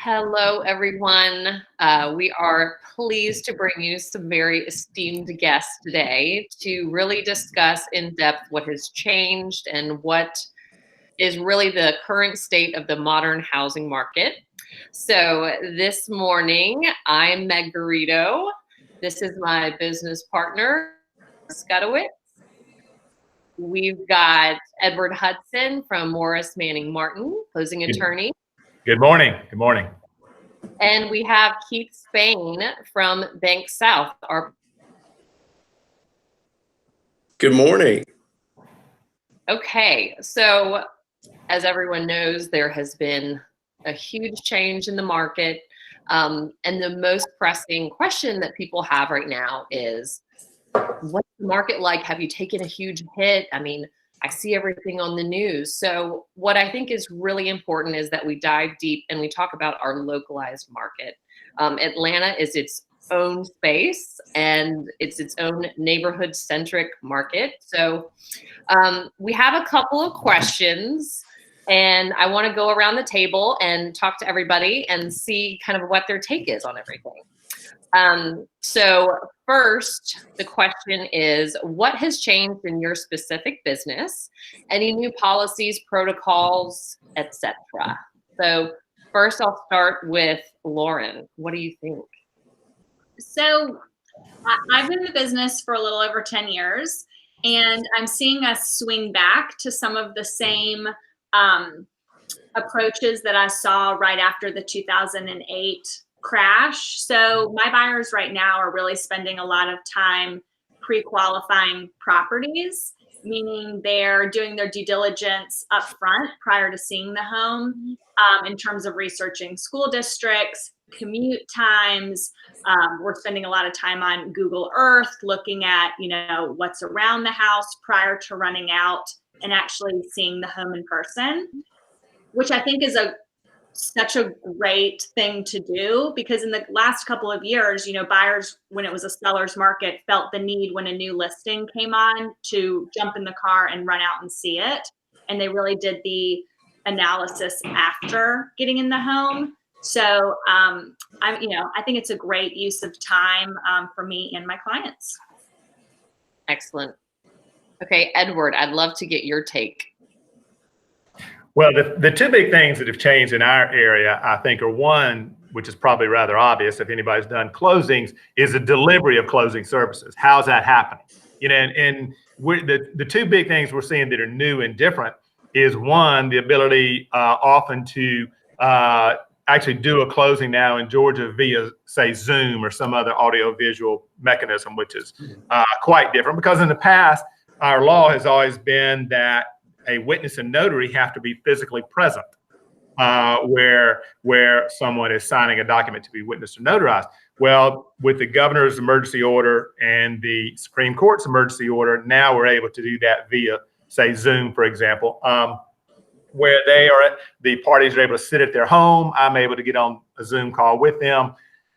Hello, everyone. We are pleased to bring you some very esteemed guests today to really discuss in depth what has changed and what is really the current state of the modern housing market. So, this morning, I'm Meg Garrido. This is my business partner, Skudowitz. We've got Edward Hudson from Morris Manning Martin, closing attorney. Good morning. Good morning. And we have Keith Spain from Bank South. Good morning. Okay, so as everyone knows, there has been a huge change in the market. And the most pressing question that people have right now is, what's the market like? Have you taken a huge hit? I mean, I see everything on the news. So what I think is really important is that we dive deep and we talk about our localized market. Atlanta is its own space and it's its own neighborhood-centric market. So we have a couple of questions and I want to go around the table and talk to everybody and see kind of what their take is on everything. So first, the question is, what has changed in your specific business? Any new policies, protocols, etc.? So first, I'll start with Lauren. What do you think? So I've been in the business for a little over 10 years, and I'm seeing us swing back to some of the same approaches that I saw right after the 2008 crash. So my buyers right now are really spending a lot of time pre-qualifying properties, meaning they're doing their due diligence up front prior to seeing the home, in terms of researching school districts, commute times. We're spending a lot of time on Google Earth, looking at, what's around the house prior to running out and actually seeing the home in person, which I think is such a great thing to do, because in the last couple of years, buyers, when it was a seller's market, felt the need when a new listing came on to jump in the car and run out and see it. And they really did the analysis after getting in the home. So I think it's a great use of time for me and my clients. Excellent. Okay, Edward, I'd love to get your take. Well, the two big things that have changed in our area, I think, are one, which is probably rather obvious if anybody's done closings, is the delivery of closing services. How's that happening? And the two big things we're seeing that are new and different is, one, the ability often to actually do a closing now in Georgia via, say, Zoom or some other audio-visual mechanism, which is quite different, because in the past, our law has always been that a witness and notary have to be physically present where someone is signing a document to be witnessed or notarized. Well, with the governor's emergency order and the Supreme Court's emergency order, now we're able to do that via, say, Zoom, for example, where the parties are able to sit at their home. I'm able to get on a Zoom call with them,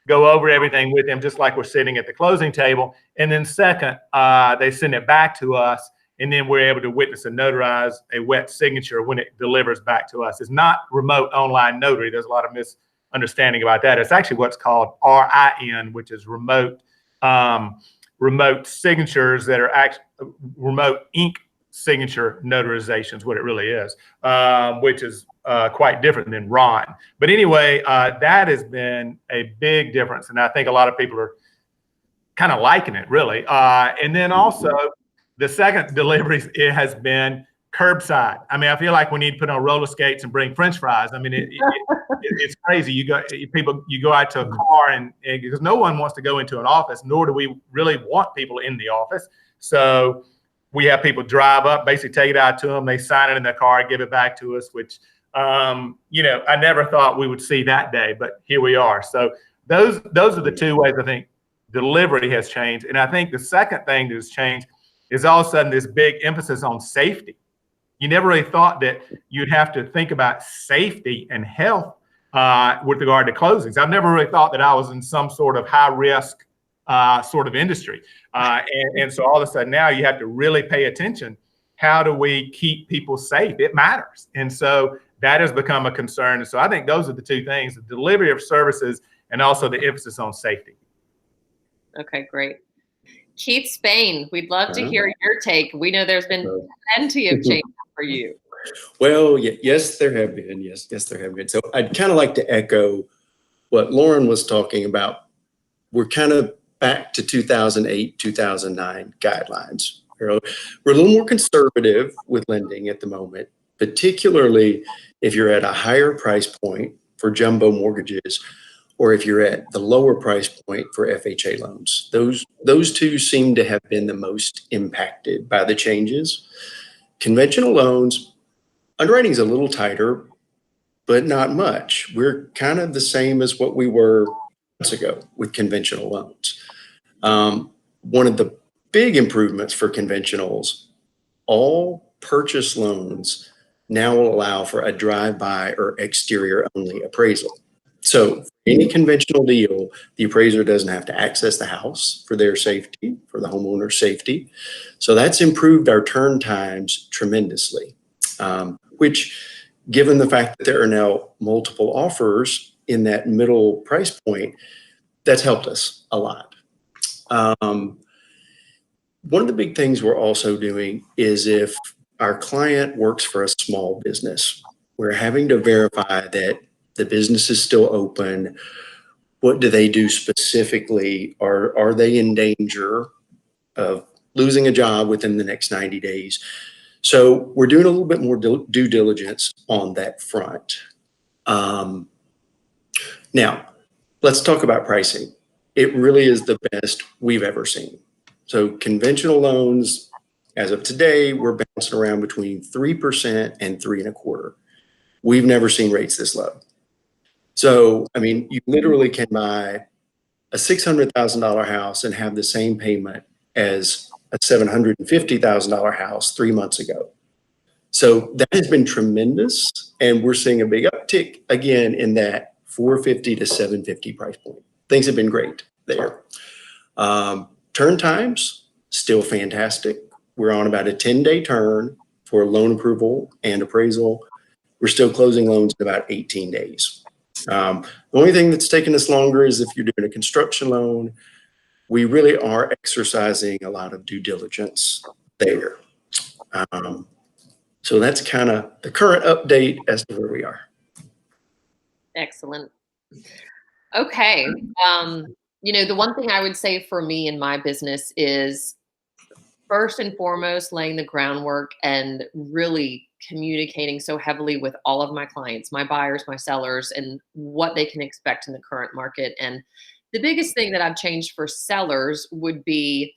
go over everything with them, just like we're sitting at the closing table. And then second, they send it back to us, and then we're able to witness and notarize a wet signature when it delivers back to us. It's not remote online notary. There's a lot of misunderstanding about that. It's actually what's called RIN, which is remote signatures that are actually remote ink signature notarizations, what it really is, which is quite different than RON. But anyway, that has been a big difference, and I think a lot of people are kind of liking it, really. And then also, the second delivery, it has been curbside. I mean, I feel like we need to put on roller skates and bring French fries. I mean, it's crazy. You go out to a car and because no one wants to go into an office, nor do we really want people in the office. So we have people drive up, basically take it out to them. They sign it in their car, give it back to us, which, I never thought we would see that day, but here we are. So those are the two ways I think delivery has changed. And I think the second thing that has changed is all of a sudden this big emphasis on safety. You never really thought that you'd have to think about safety and health with regard to closings. I've never really thought that I was in some sort of high risk sort of industry. And so all of a sudden now you have to really pay attention. How do we keep people safe? It matters. And so that has become a concern. And so I think those are the two things: the delivery of services and also the emphasis on safety. Okay, great. Keith Spain, we'd love to Uh-huh. hear your take. We know there's been plenty of change for you. Well, yes, there have been. Yes, there have been. So I'd kind of like to echo what Lauren was talking about. We're kind of back to 2008, 2009 guidelines. We're a little more conservative with lending at the moment, particularly if you're at a higher price point for jumbo mortgages, or if you're at the lower price point for FHA loans. Those two seem to have been the most impacted by the changes. Conventional loans, underwriting is a little tighter, but not much. We're kind of the same as what we were months ago with conventional loans. One of the big improvements for conventionals, all purchase loans now will allow for a drive-by or exterior only appraisal. So any conventional deal, the appraiser doesn't have to access the house for their safety, for the homeowner's safety. So that's improved our turn times tremendously, which, given the fact that there are now multiple offers in that middle price point, that's helped us a lot. One of the big things we're also doing is if our client works for a small business, we're having to verify that the business is still open. What do they do specifically? Are they in danger of losing a job within the next 90 days? So we're doing a little bit more due diligence on that front. Now, let's talk about pricing. It really is the best we've ever seen. So conventional loans, as of today, we're bouncing around between 3% and 3.25%. We've never seen rates this low. So, I mean, you literally can buy a $600,000 house and have the same payment as a $750,000 house 3 months ago. So that has been tremendous. And we're seeing a big uptick again in that $450 to $750 price point. Things have been great there. Turn times, still fantastic. We're on about a 10-day turn for loan approval and appraisal. We're still closing loans in about 18 days. The only thing that's taken us longer is if you're doing a construction loan, we really are exercising a lot of due diligence there. So that's kind of the current update as to where we are. Excellent. Okay. The one thing I would say for me in my business is first and foremost, laying the groundwork and really communicating so heavily with all of my clients, my buyers, my sellers, and what they can expect in the current market. And the biggest thing that I've changed for sellers would be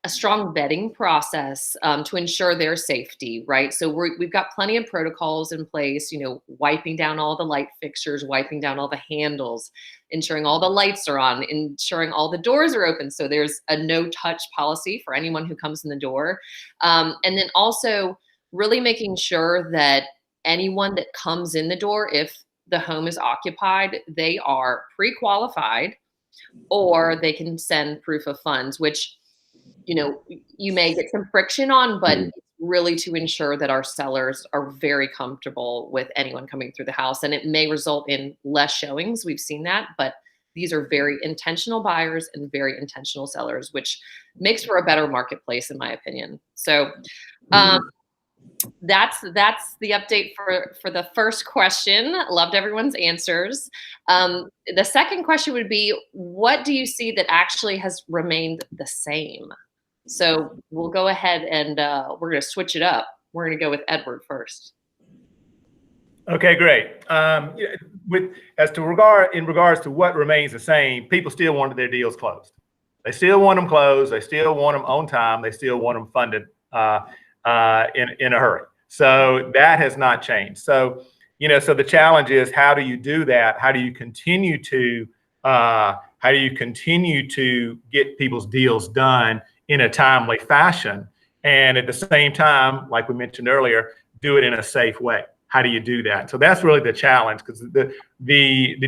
a strong vetting process to ensure their safety, right? So we've got plenty of protocols in place, wiping down all the light fixtures, wiping down all the handles, ensuring all the lights are on, ensuring all the doors are open. So there's a no-touch policy for anyone who comes in the door. And then also really making sure that anyone that comes in the door, if the home is occupied, they are pre-qualified or they can send proof of funds, which you may get some friction on, but really to ensure that our sellers are very comfortable with anyone coming through the house. And it may result in less showings. We've seen that, but these are very intentional buyers and very intentional sellers, which makes for a better marketplace, in my opinion. So that's the update for the first question. Loved everyone's answers. The second question would be, what do you see that actually has remained the same? So we'll go ahead and we're going to switch it up. We're going to go with Edward first. Okay, great. In regards to what remains the same, people still wanted their deals closed. They still want them closed. They still want them on time. They still want them funded in a hurry. So that has not changed. So so the challenge is, how do you do that? How do you continue to get people's deals done in a timely fashion, and at the same time, like we mentioned earlier, do it in a safe way? How do you do that? So that's really the challenge, because the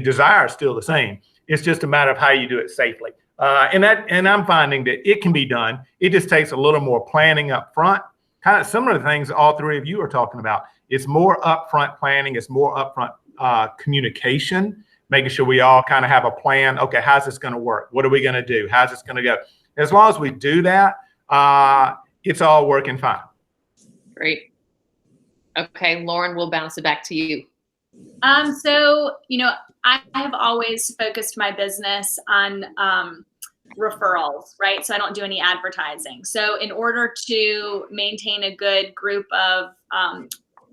desire is still the same. It's just a matter of how you do it safely. And I'm finding that it can be done. It just takes a little more planning up front kind of similar to things all three of you are talking about. It's more upfront planning. It's more upfront communication, making sure we all kind of have a plan. Okay, how's this going to work? What are we going to do? How's this going to go? As long as we do that, it's all working fine. Great. Okay, Lauren, we'll bounce it back to you. So, I have always focused my business on referrals, right? So I don't do any advertising. So in order to maintain a good group of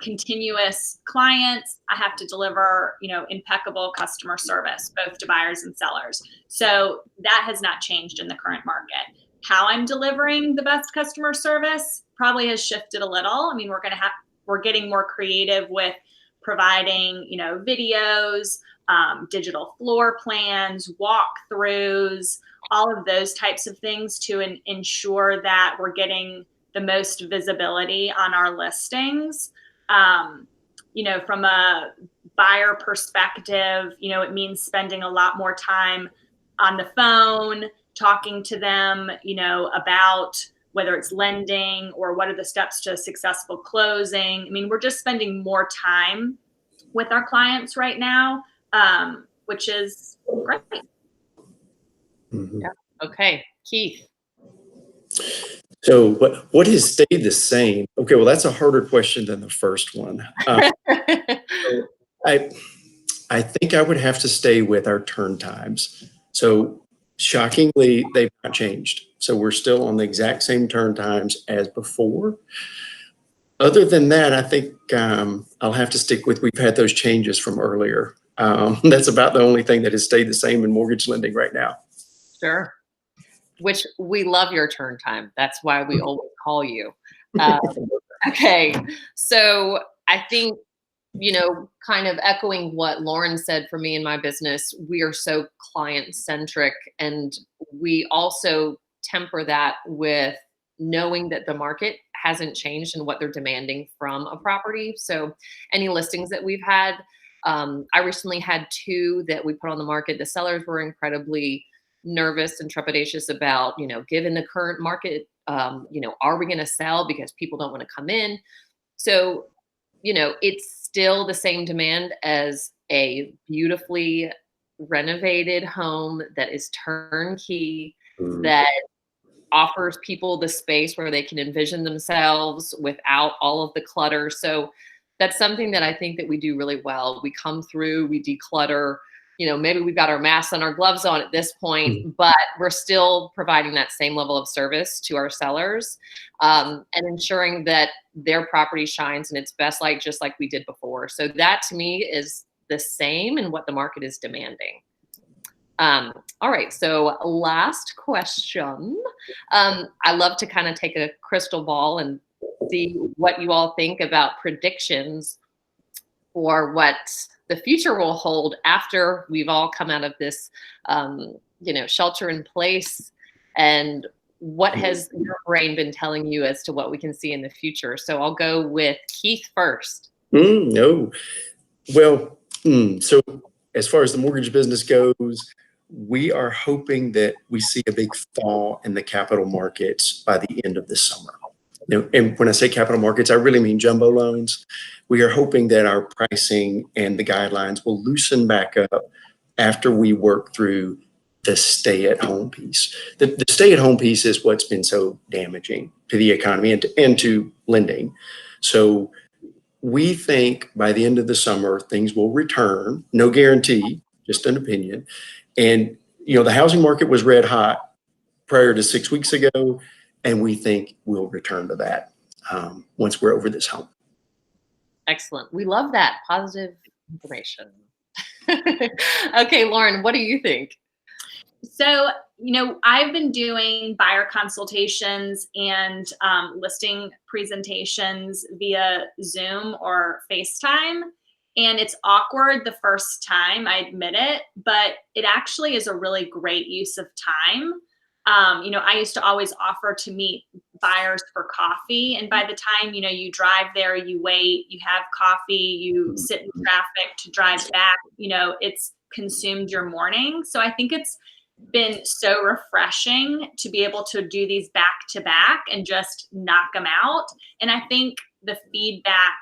continuous clients, I have to deliver, impeccable customer service, both to buyers and sellers. So that has not changed in the current market. How I'm delivering the best customer service probably has shifted a little. I mean, we're getting more creative with providing, videos, digital floor plans, walkthroughs, all of those types of things to ensure that we're getting the most visibility on our listings. From a buyer perspective, it means spending a lot more time on the phone, talking to them, about whether it's lending or what are the steps to a successful closing. I mean, we're just spending more time with our clients right now, which is great. Mhm. Yeah. Okay, Keith. So what has stayed the same? Okay, well, that's a harder question than the first one. I think I would have to stay with our turn times. So shockingly, they've not changed. So we're still on the exact same turn times as before. Other than that, I think I'll have to stick with, we've had those changes from earlier. That's about the only thing that has stayed the same in mortgage lending right now. Sure. Which we love your turn time. That's why we always call you. Okay. So I think, kind of echoing what Lauren said, for me and my business, we are so client centric, and we also temper that with knowing that the market hasn't changed and what they're demanding from a property. So any listings that we've had, I recently had 2 that we put on the market. The sellers were incredibly nervous and trepidatious about, given the current market, are we going to sell because people don't want to come in? So, it's still the same demand as a beautifully renovated home that is turnkey, that offers people the space where they can envision themselves without all of the clutter. So that's something that I think that we do really well. We come through, we declutter, maybe we've got our masks and our gloves on at this point, but we're still providing that same level of service to our sellers, and ensuring that their property shines in its best light, just like we did before. So that to me is the same in what the market is demanding. All right. So last question. I love to kind of take a crystal ball and see what you all think about predictions for what the future will hold after we've all come out of this, shelter in place, and what has your brain been telling you as to what we can see in the future? So I'll go with Keith first. No. Well, so as far as the mortgage business goes, we are hoping that we see a big thaw in the capital markets by the end of this summer. And when I say capital markets, I really mean jumbo loans. We are hoping that our pricing and the guidelines will loosen back up after we work through the stay-at-home piece. The stay-at-home piece is what's been so damaging to the economy and to lending. So we think by the end of the summer, things will return. No guarantee, just an opinion. And, the housing market was red hot prior to 6 weeks ago, and we think we'll return to that once we're over this hump. Excellent. We love that positive information. Okay, Lauren, what do you think? So, I've been doing buyer consultations and listing presentations via Zoom or FaceTime. And it's awkward the first time, I admit it, but it actually is a really great use of time. I used to always offer to meet buyers for coffee. And by the time, you drive there, you wait, you have coffee, you sit in traffic to drive back, it's consumed your morning. So I think it's been so refreshing to be able to do these back to back and just knock them out. And I think the feedback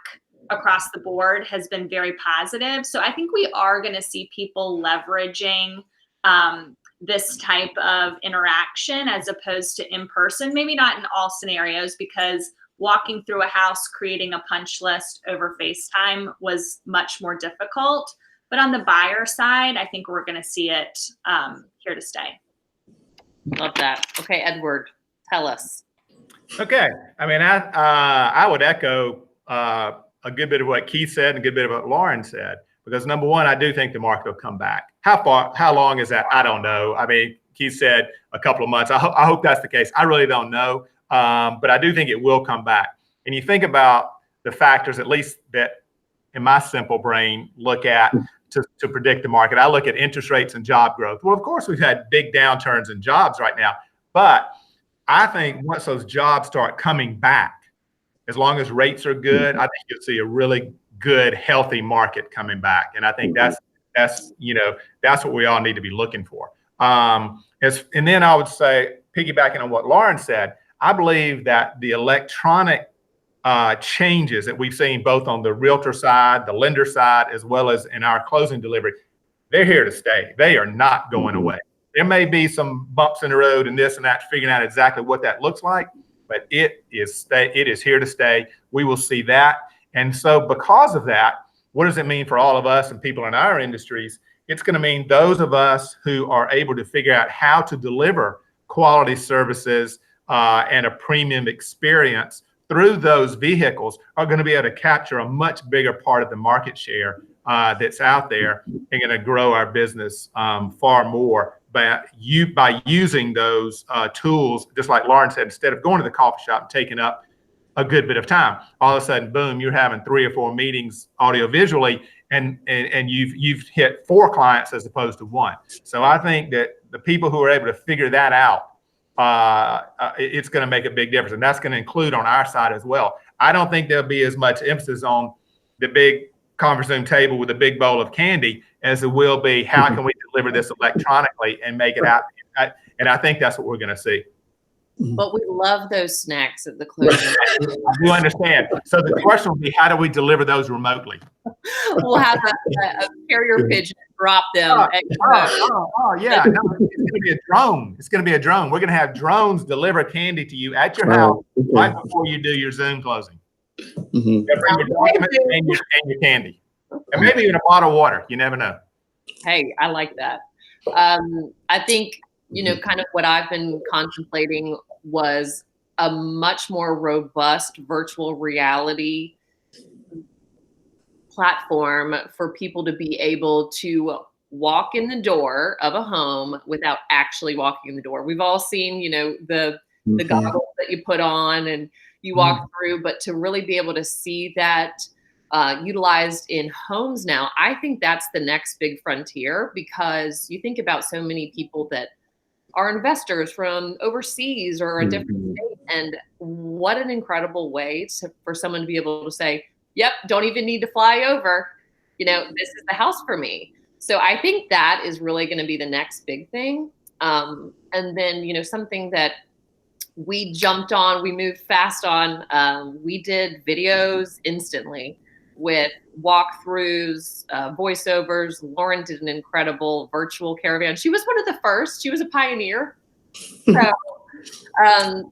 across the board has been very positive. So I think we are going to see people leveraging this type of interaction as opposed to in person. Maybe not in all scenarios, because walking through a house, creating a punch list over FaceTime was much more difficult. But on the buyer side, I think we're going to see it here to stay. Love that. Okay, Edward, tell us. Okay. I mean, I would echo a good bit of what Keith said and a good bit of what Lauren said, because number one, I do think the market will come back. How long is that? I don't know. I mean, Keith said a couple of months. I hope that's the case. I really don't know. But I do think it will come back. And you think about the factors, at least that in my simple brain look at to predict the market. I look at interest rates and job growth. Well, of course, we've had big downturns in jobs right now, but I think once those jobs start coming back, as long as rates are good, I think you'll see a really good, healthy market coming back. And I think that's what we all need to be looking for. And then I would say, piggybacking on what Lauren said, I believe that the electronic changes that we've seen both on the realtor side, the lender side, as well as in our closing delivery, they're here to stay. They are not going away. There may be some bumps in the road and this and that, figuring out exactly what that looks like, but it is here to stay. We will see that. And so because of that, what does it mean for all of us and people in our industries? It's going to mean those of us who are able to figure out how to deliver quality services and a premium experience through those vehicles are going to be able to capture a much bigger part of the market share that's out there and going to grow our business far more by using those tools. Just like Lauren said, instead of going to the coffee shop and taking up a good bit of time, all of a sudden, boom, you're having 3 or 4 meetings audio visually, and you've hit 4 clients as opposed to 1. So I think that the people who are able to figure that out, it's going to make a big difference, and that's going to include on our side as well. I don't think there'll be as much emphasis on the big conference room table with a big bowl of candy as it will be how can we deliver this electronically and make it out. And I think that's what we're going to see. But we love those snacks at the closing. You understand. So the question will be, how do we deliver those remotely? We'll have a carrier pigeon drop them. Yeah. No, it's going to be a drone. It's going to be a drone. We're going to have drones deliver candy to you at your house right before you do your Zoom closing. Bring your documents and your candy. And maybe even a bottle of water. You never know. Hey, I like that. I think, kind of what I've been contemplating was a much more robust virtual reality platform for people to be able to walk in the door of a home without actually walking in the door. We've all seen, the goggles that you put on and you walk through, but to really be able to see that utilized in homes now, I think that's the next big frontier, because you think about so many people that are investors from overseas or a different state, and what an incredible way for someone to be able to say, yep, don't even need to fly over, this is the house for me. So I think that is really going to be the next big thing. And then, something that we jumped on, we moved fast on, we did videos instantly with walkthroughs, voiceovers. Lauren did an incredible virtual caravan. She was one of the first. She was a pioneer. So,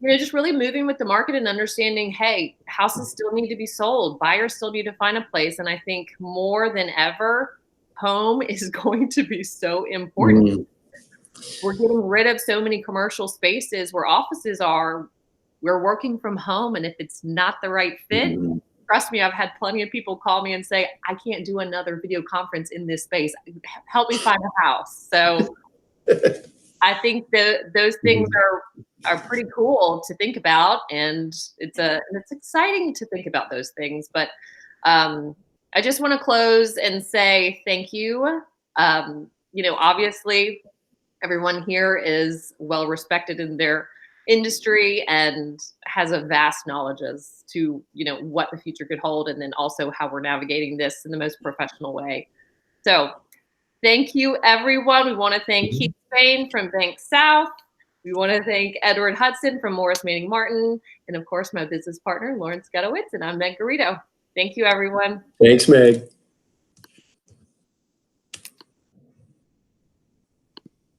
just really moving with the market and understanding, hey, houses still need to be sold. Buyers still need to find a place. And I think more than ever, home is going to be so important. We're getting rid of so many commercial spaces where offices are. We're working from home. And if it's not the right fit, trust me, I've had plenty of people call me and say, I can't do another video conference in this space. Help me find a house. So I think those things are pretty cool to think about. And it's exciting to think about those things. But I just want to close and say thank you. Obviously, everyone here is well respected in their industry and has a vast knowledge as to what the future could hold, and then also how we're navigating this in the most professional way. So thank you, everyone. We want to thank Keith Spain from Bank South. We want to thank Edward Hudson from Morris Manning Martin, and of course, my business partner, Lauren Sketowitz, and I'm Meg Garrido. Thank you, everyone. Thanks, Meg.